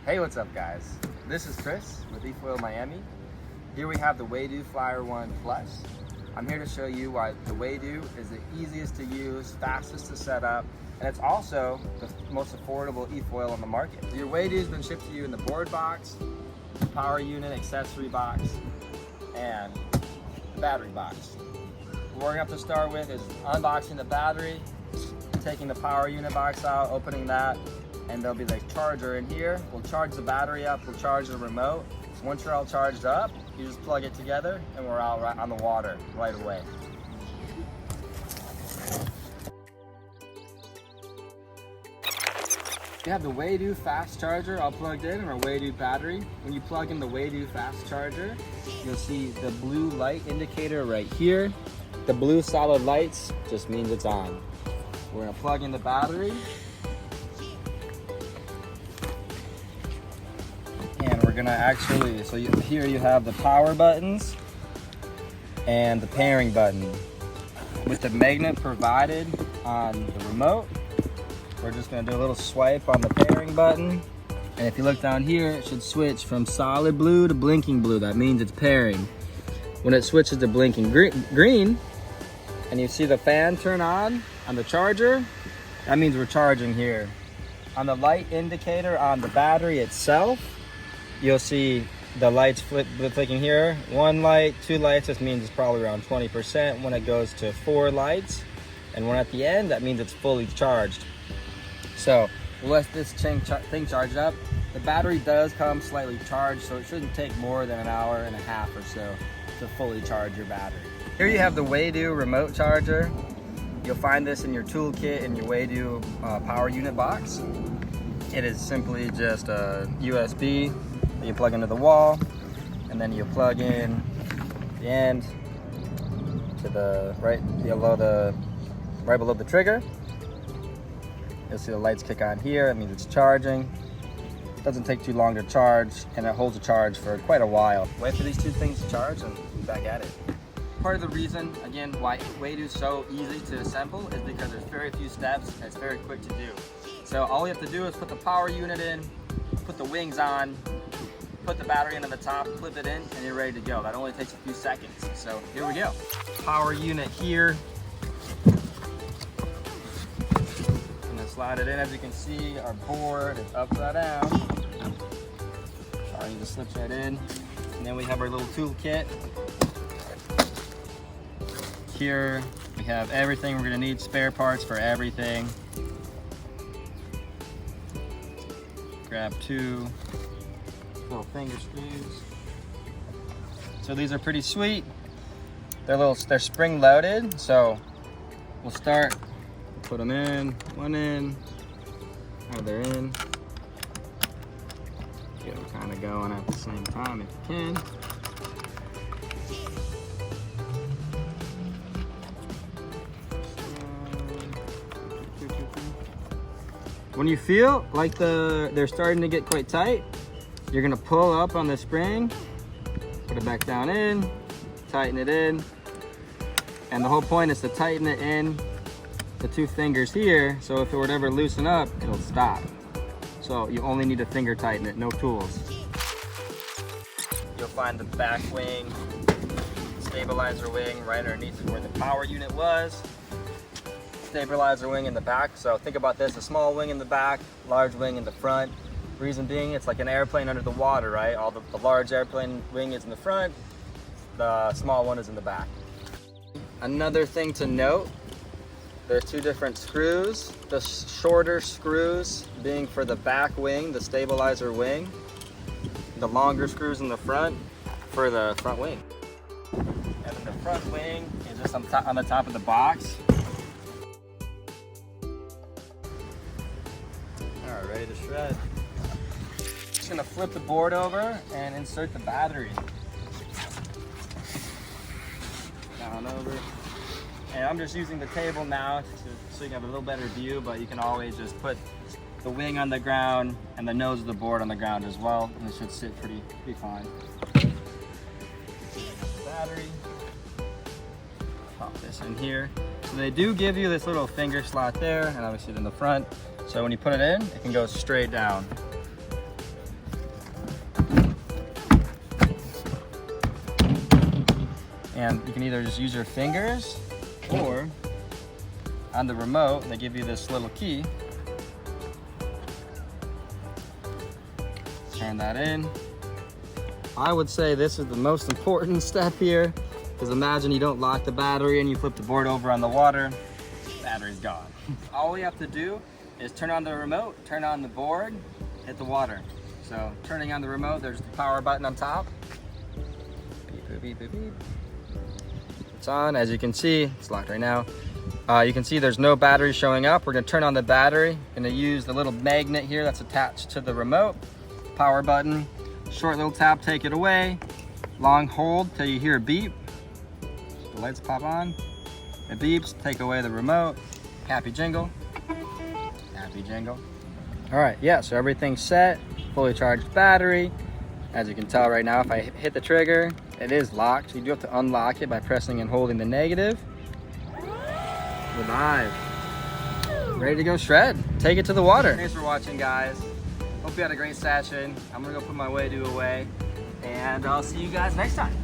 Hey, what's up guys? This is Chris with Efoil Miami. Here we have the Waydoo Flyer One Plus. I'm here to show you why the Waydoo is the easiest to use, fastest to set up, and it's also the most affordable eFoil on the market. Your Waydoo has been shipped to you in the board box, power unit accessory box, and the battery box. What we're going to have to start with is unboxing the battery, taking the power unit box out, opening that, and there'll be the charger in here. We'll charge the battery up, we'll charge the remote. Once you're all charged up, you just plug it together and we're out right on the water right away. We have the Waydoo fast charger all plugged in, and our Waydoo battery. When you plug in the Waydoo fast charger, you'll see the blue light indicator right here. The blue solid lights just means it's on. We're gonna plug in the battery. And we're gonna actually, here you have the power buttons and the pairing button. With the magnet provided on the remote, we're just gonna do a little swipe on the pairing button. And if you look down here, it should switch from solid blue to blinking blue. That means it's pairing. When it switches to blinking green, and you see the fan turn on the charger, that means we're charging here. On the light indicator on the battery itself, you'll see the lights flicking here. One light, two lights, this means it's probably around 20%. When it goes to 4 lights, and when at the end, that means it's fully charged. So we'll let this thing charge up. The battery does come slightly charged, so it shouldn't take more than an hour and a half or so to fully charge your battery. Here you have the Waydoo remote charger. You'll find this in your toolkit in your Waydoo power unit box. It is simply just a USB that you plug into the wall, and then you plug in the end to the right below the trigger. You'll see the lights kick on here. It means it's charging. It doesn't take too long to charge, and it holds a charge for quite a while. Wait for these two things to charge and be back at it. Part of the reason, again, why Waydoo is so easy to assemble is because there's very few steps and it's very quick to do. So all you have to do is put the power unit in, put the wings on, put the battery in on the top, flip it in, and you're ready to go. That only takes a few seconds. So here we go. Power unit here. And then slide it in. As you can see, our board is upside down. Sorry, just slips right in. And then we have our little toolkit. Here we have everything we're gonna need, spare parts for everything. Grab 2 little finger screws. So these are pretty sweet. They're spring loaded. So we'll start, put them in, one in, they're in. Get them kind of going at the same time if you can. When you feel like they're starting to get quite tight, you're gonna pull up on the spring, put it back down in, tighten it in. And the whole point is to tighten it in the 2 fingers here, so if it were to ever loosen up, it'll stop. So you only need to finger tighten it, no tools. You'll find the back wing, stabilizer wing right underneath where the power unit was. Stabilizer wing in the back. So think about this, a small wing in the back, large wing in the front. Reason being, it's like an airplane under the water, right? All the large airplane wing is in the front, the small one is in the back. Another thing to note, there's 2 different screws. The shorter screws being for the back wing, the stabilizer wing. The longer screws in the front for the front wing. And then the front wing is just on the top of the box. All right, ready to shred. Just gonna flip the board over and insert the battery. Down over. And I'm just using the table now so you can have a little better view, but you can always just put the wing on the ground and the nose of the board on the ground as well, and it should sit pretty fine. Battery. Pop this in here. So they do give you this little finger slot there, and obviously in the front. So when you put it in, it can go straight down. And you can either just use your fingers, or on the remote, they give you this little key. Turn that in. I would say this is the most important step here, because imagine you don't lock the battery and you flip the board over on the water, battery's gone. All we have to do is turn on the remote, turn on the board, hit the water. So turning on the remote, there's the power button on top. Beep, beep, beep, beep, beep. It's on, as you can see, it's locked right now. You can see there's no battery showing up. We're gonna turn on the battery. Gonna use the little magnet here that's attached to the remote. Power button, short little tap, take it away. Long hold till you hear a beep. The lights pop on. It beeps, take away the remote. Happy jingle. Happy jingle. All right, yeah, so everything's set. Fully charged battery. As you can tell right now, if I hit the trigger, it is locked. So you do have to unlock it by pressing and holding the negative. We're live. Ready to go shred. Take it to the water. Thanks for watching, guys. Hope you had a great session. I'm gonna go put my Waydoo away, and I'll see you guys next time.